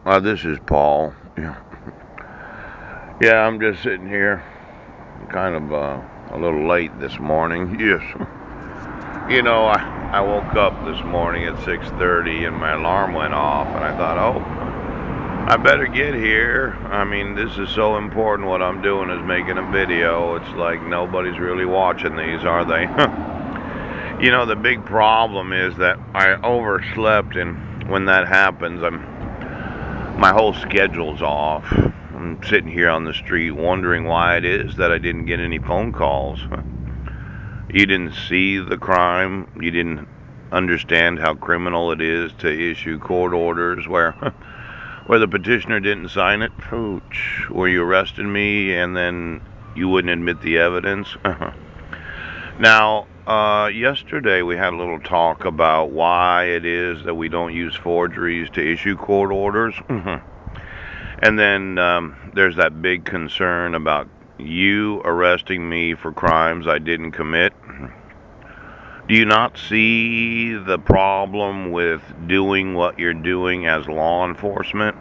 This is Paul. Yeah, I'm just sitting here, kind of a little late this morning. Yes, I woke up this morning at 6:30 and my alarm went off, and I thought, oh, I better get here. I mean, this is so important. What I'm doing is making a video. It's like nobody's really watching these, are they? The big problem is that I overslept, and when that happens, my whole schedule's off. I'm sitting here on the street wondering why it is that I didn't get any phone calls. You didn't see the crime. You didn't understand how criminal it is to issue court orders where where the petitioner didn't sign it. Pooch, where you arrested me and then you wouldn't admit the evidence. Now, yesterday we had a little talk about why it is that we don't use forgeries to issue court orders. And then there's that big concern about you arresting me for crimes I didn't commit. Do you not see the problem with doing what you're doing as law enforcement?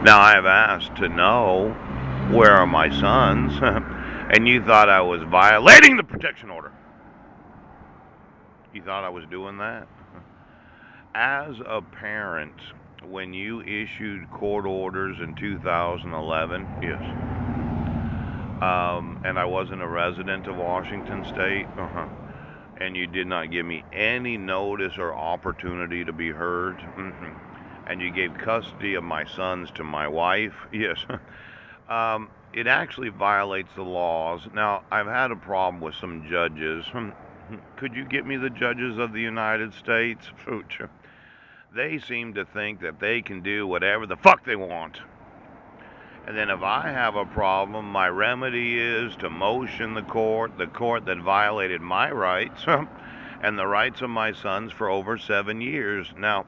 Now, I have asked to know where are my sons, and you thought I was violating the protection order. You thought I was doing that? As a parent, when you issued court orders in 2011, yes, and I wasn't a resident of Washington State, and you did not give me any notice or opportunity to be heard, and you gave custody of my sons to my wife, yes, it actually violates the laws. Now, I've had a problem with some judges. Could you get me the judges of the United States? They seem to think that they can do whatever the fuck they want. And then if I have a problem, my remedy is to motion the court that violated my rights and the rights of my sons for over 7 years. Now,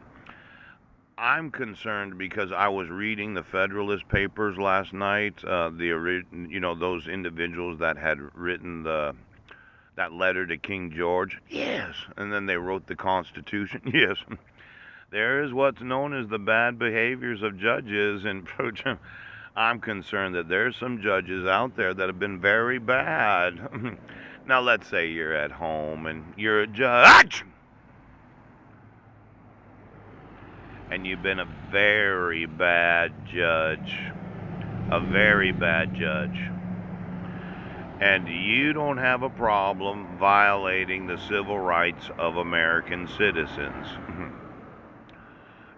I'm concerned because I was reading the Federalist Papers last night. Those individuals that had written that letter to King George. Yes, and then they wrote the Constitution. Yes, there is what's known as the bad behaviors of judges, and I'm concerned that there's some judges out there that have been very bad. Now, let's say you're at home and you're a judge, and you've been a very bad judge, and you don't have a problem violating the civil rights of American citizens.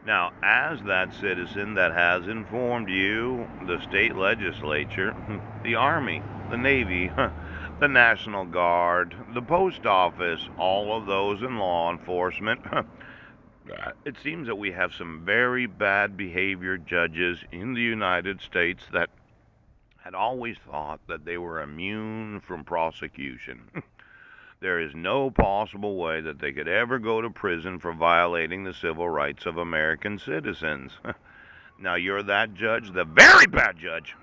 Now, as that citizen that has informed you, the state legislature, the Army, the Navy, the National Guard, the Post Office, all of those in law enforcement, it seems that we have some very bad behavior judges in the United States that had always thought that they were immune from prosecution. There is no possible way that they could ever go to prison for violating the civil rights of American citizens. Now, you're that judge, the very bad judge.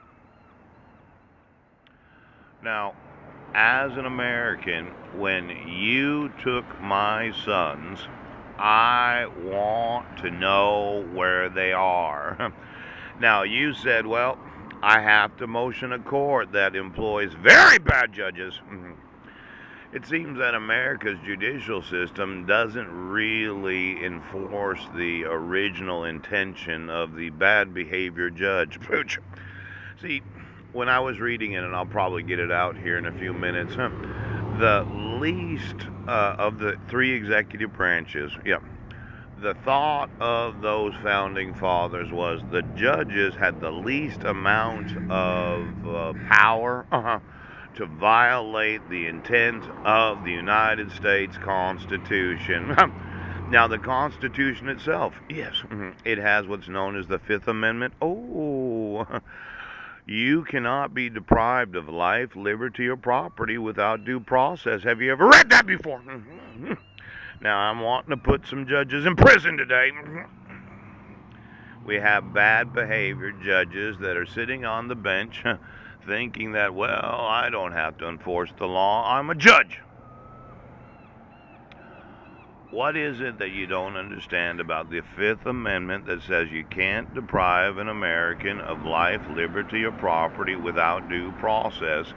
Now, as an American, when you took my sons, I want to know where they are. Now, you said, well, I have to motion a court that employs very bad judges. It seems that America's judicial system doesn't really enforce the original intention of the bad behavior judge. See, when I was reading it, and I'll probably get it out here in a few minutes, the least of the three executive branches, the thought of those founding fathers was the judges had the least amount of power to violate the intent of the United States Constitution. Now, the Constitution itself, yes, it has what's known as the Fifth Amendment. Oh, you cannot be deprived of life, liberty, or property without due process. Have you ever read that before? Now, I'm wanting to put some judges in prison today. We have bad behavior judges that are sitting on the bench thinking that, well, I don't have to enforce the law. I'm a judge. What is it that you don't understand about the Fifth Amendment that says you can't deprive an American of life, liberty, or property without due process?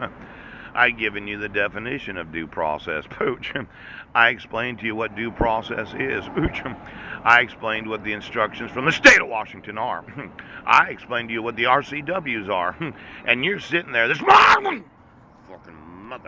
I've given you the definition of due process, Pooch. I explained to you what due process is, Pooch. I explained what the instructions from the state of Washington are. I explained to you what the RCWs are. And you're sitting there, this fucking